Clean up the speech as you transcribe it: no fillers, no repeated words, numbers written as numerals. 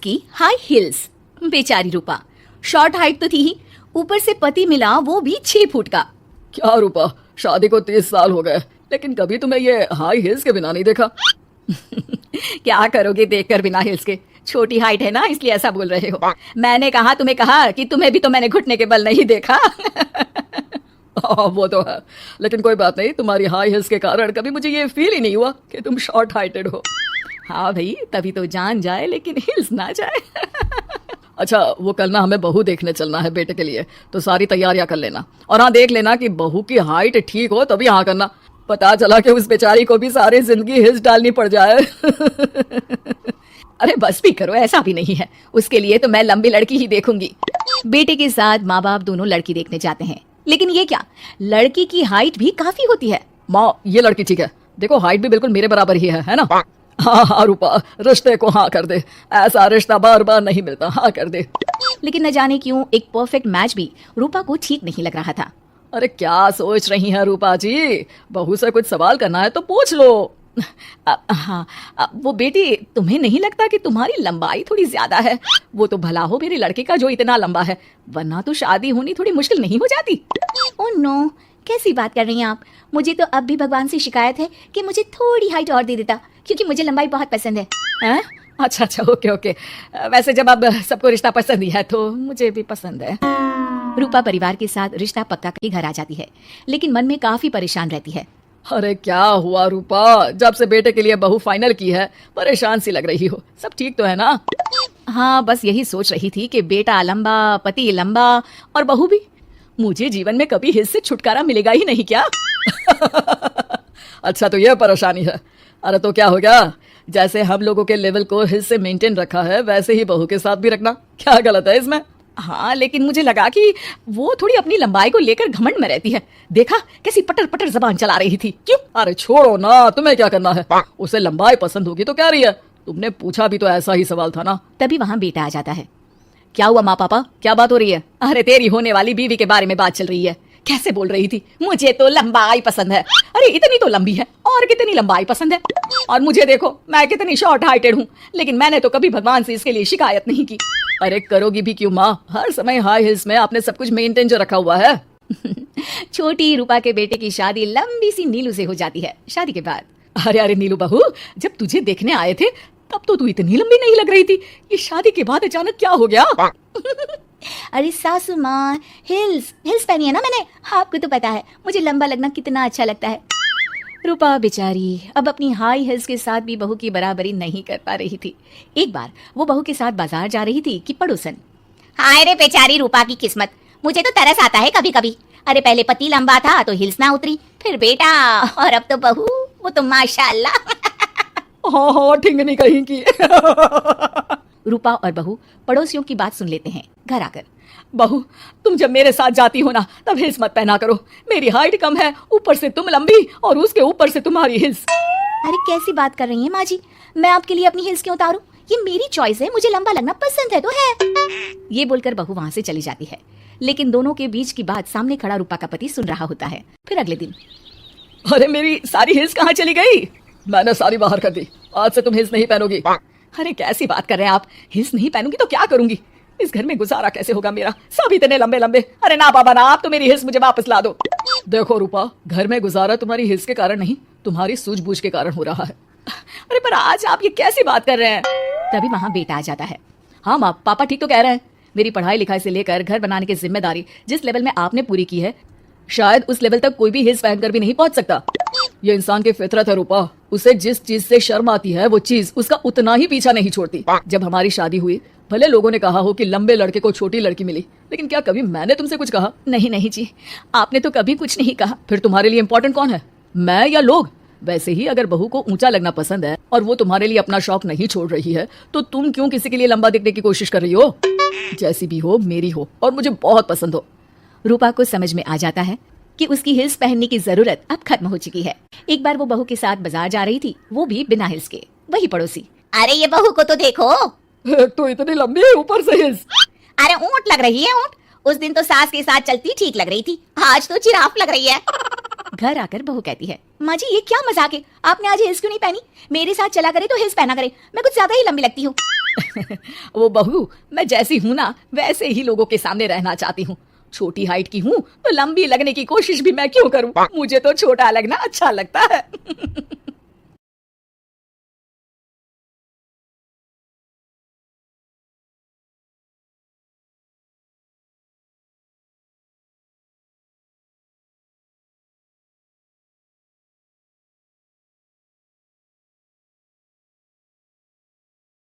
की high heels. बेचारी रूपा, short height तो थी ही, ऊपर से पति मिला वो भी 6 फुट का। क्या रूपा, शादी को 30 साल हो गए, लेकिन कभी तुम्हें ये हाई हील्स के बिना नहीं देखा। क्या करोगे देखकर बिना हिल्स के, छोटी हाइट है ना इसलिए ऐसा बोल रहे हो। मैंने कहा कि तुम्हें भी तो मैंने घुटने के बल नहीं देखा। वो तो है, लेकिन कोई बात नहीं, तुम्हारी हाई हील्स के कारण कभी मुझे ये फील ही नहीं हुआ कि तुम शॉर्ट हाइटेड हो। हाँ भाई, तभी तो जान जाए लेकिन हिल्स ना जाए। अच्छा, वो कल ना हमें बहू देखने चलना है बेटे के लिए, तो सारी तैयारियां कर लेना। और हाँ, देख लेना कि बहू की हाइट ठीक हो तभी हाँ करना। पता चला कि उस बेचारी को भी सारी जिंदगी हिल्स डालनी पड़ जाए। अरे बस भी करो, ऐसा भी नहीं है, उसके लिए तो मैं लंबी लड़की ही देखूंगी। बेटे के साथ माँ बाप दोनों लड़की देखने जाते हैं, लेकिन ये क्या, लड़की की हाइट भी काफी होती है। माँ, ये लड़की ठीक है, देखो हाइट भी बिल्कुल मेरे बराबर ही है ना। हाँ हाँ रूपा, रिश्ते को हाँ कर दे, ऐसा रिश्ता बार बार नहीं मिलता, हाँ कर दे। लेकिन न जाने क्यों एक परफेक्ट मैच भी रूपा को ठीक नहीं लग रहा था। अरे क्या सोच रही हैं रूपा जी, बहू से कुछ सवाल करना है तो पूछ लो। हाँ, वो बेटी, तुम्हें नहीं लगता कि तुम्हारी लंबाई थोड़ी ज्यादा है? वो तो भला हो मेरे लड़के का जो इतना लंबा है, वरना तो शादी होनी थोड़ी मुश्किल नहीं हो जाती। ओह नो, कैसी बात कर रही हैं आप? मुझे तो अब भी भगवान से शिकायत है कि मुझे थोड़ी हाइट और दे देता, क्योंकि मुझे लंबाई बहुत पसंद है। हैं? अच्छा अच्छा, ओके ओके। वैसे जब अब सबको रिश्ता पसंद ही है तो मुझे भी पसंद है। रूपा परिवार के साथ रिश्ता पक्का करके घर आ जाती है, लेकिन मन में काफी परेशान रहती है। अरे क्या हुआ रूपा, जब से बेटे के लिए बहू फाइनल की है परेशान सी लग रही हो, सब ठीक तो है ना? हाँ, बस यही सोच रही थी कि बेटा लंबा, पति लंबा और बहू भी। मुझे जीवन में कभी हिस्से छुटकारा मिलेगा ही नहीं क्या? अच्छा, तो यह परेशानी है। अरे तो क्या हो गया, जैसे हम लोगों के लेवल को हिस्से मेंटेन रखा है वैसे ही बहू के साथ भी रखना, क्या गलत है इसमें? हाँ, लेकिन मुझे लगा कि वो थोड़ी अपनी लंबाई को लेकर घमंड में रहती है। देखा कैसी पटर पटर जबान चला रही थी। क्यों? अरे छोड़ो ना, तुम्हें क्या करना है, उसे लंबाई पसंद होगी तो क्या रही है, तुमने पूछा भी तो ऐसा ही सवाल था ना। तभी वहाँ बेटा आ जाता है। क्या हुआ माँ पापा, क्या बात हो रही है? अरे तेरी होने वाली बीवी के बारे में बात चल रही है। कैसे बोल रही थी, मुझे तो लंबाई पसंद है। अरे इतनी तो लंबी है और कितनी लंबाई पसंद है, और मुझे देखो मैं कितनी शॉर्ट हाइटेड हूँ, लेकिन मैंने तो कभी भगवान से इसके लिए शिकायत नहीं की। अरे करोगी भी क्यों माँ, हर समय हाई हिल्स में आपने सब कुछ मेंटेन जो रखा हुआ है। छोटी रूपा के बेटे की शादी लंबी सी नीलू से हो जाती है शादी के बाद। अरे अरे नीलू बहू, जब तुझे देखने आए थे तब तो तू इतनी लंबी नहीं लग रही थी, ये शादी के बाद अचानक क्या हो गया? अरे सासू माँ, हिल्स पहनी है ना मैंने, आपको तो पता है मुझे लंबा लगना कितना अच्छा लगता है। रूपा बेचारी अब अपनी हाई हिल्स के साथ भी बहू की बराबरी नहीं कर पा रही थी। एक बार वो बहू के साथ बाजार जा रही थी कि पड़ोसन, हाय रे बेचारी रूपा की किस्मत, मुझे तो तरस आता है कभी कभी। अरे पहले पति लंबा था तो हिल्स ना उतरी, फिर बेटा, और अब तो बहू, वो तो माशाल्लाह। हाँ हाँ, ठिंगनी कहीं की। रूपा और बहू पड़ोसियों की बात सुन लेते हैं घर आकर। बहू, तुम जब मेरे साथ जाती हो ना तब हिल्स मत पहना करो, मेरी हाइट कम है, ऊपर से तुम लंबी और उसके ऊपर से तुम्हारी हिल्स। अरे कैसी बात कर रही हैं माँ जी, मैं आपके लिए अपनी हिल्स क्यों उतारूं? ये मेरी चॉइस है, मुझे लंबा लगना पसंद है तो है। ये बोलकर बहू वहाँ से चली जाती है, लेकिन दोनों के बीच की बात सामने खड़ा रूपा का पति सुन रहा होता है। फिर अगले दिन, अरे मेरी सारी हिल्स कहाँ चली गई? मैंने सारी बाहर कर दी, आज से तुम हिल्स नहीं पहनोगी। अरे कैसी बात कर रहे हैं आप, हिल्स नहीं पहनूंगी तो क्या करूंगी? इस घर में गुजारा कैसे होगा मेरा, सब इतने लंबे लंबे। अरे ना बाबा ना, आप तो मेरी हिल्स मुझे वापस ला दो। देखो रूपा, घर में गुजारा तुम्हारी हिल्स के कारण नहीं, तुम्हारी सूझबूझ के कारण हो रहा है। अरे पर आज आप ये कैसी बात कर रहे हैं? तभी वहाँ बेटा आ जाता है। हाँ माँ, पापा ठीक तो कह रहे हैं, मेरी पढ़ाई लिखाई से लेकर घर बनाने की जिम्मेदारी जिस लेवल में आपने पूरी की है, शायद उस लेवल तक कोई भी हिल्स पहनकर भी नहीं पहुंच सकता। ये इंसान की फितरत है रूपा, उसे जिस चीज से शर्म आती है वो चीज उसका उतना ही पीछा नहीं छोड़ती। जब हमारी शादी हुई, भले लोगों ने कहा हो कि लंबे लड़के को छोटी लड़की मिली, लेकिन क्या कभी मैंने तुमसे कुछ कहा? नहीं नहीं जी, आपने तो कभी कुछ नहीं कहा। फिर तुम्हारे लिए इम्पोर्टेंट कौन है, मैं या लोग? वैसे ही अगर बहू को ऊंचा लगना पसंद है और वो तुम्हारे लिए अपना शौक नहीं छोड़ रही है, तो तुम क्यों किसी के लिए लंबा दिखने की कोशिश कर रही हो? जैसी भी हो, मेरी हो और मुझे बहुत पसंद हो। रूपा को समझ में आ जाता है कि उसकी हिल्स पहनने की जरूरत अब खत्म हो चुकी है। एक बार वो बहू के साथ बाजार जा रही थी, वो भी बिना हिल्स के। वही पड़ोसी, अरे ये बहू को तो देखो, तो इतनी लंबी है, ऊपर से हिल्स। अरे ऊंट लग रही है ऊंट, उस दिन तो सास के साथ चलती ठीक लग रही थी, आज तो जिराफ लग रही है। घर आकर बहू कहती है, माँ जी ये क्या मजाक है, आपने आज हिल्स क्यों नहीं पहनी? मेरे साथ चला करे तो हिल्स पहना करे, मैं कुछ ज्यादा ही लंबी लगती हूँ। वो बहू, मैं जैसी हूं ना वैसे ही लोगों के सामने रहना चाहती हूँ। छोटी हाइट की हूँ तो लंबी लगने की कोशिश भी मैं क्यों करूँ? मुझे तो छोटा लगना अच्छा लगता है।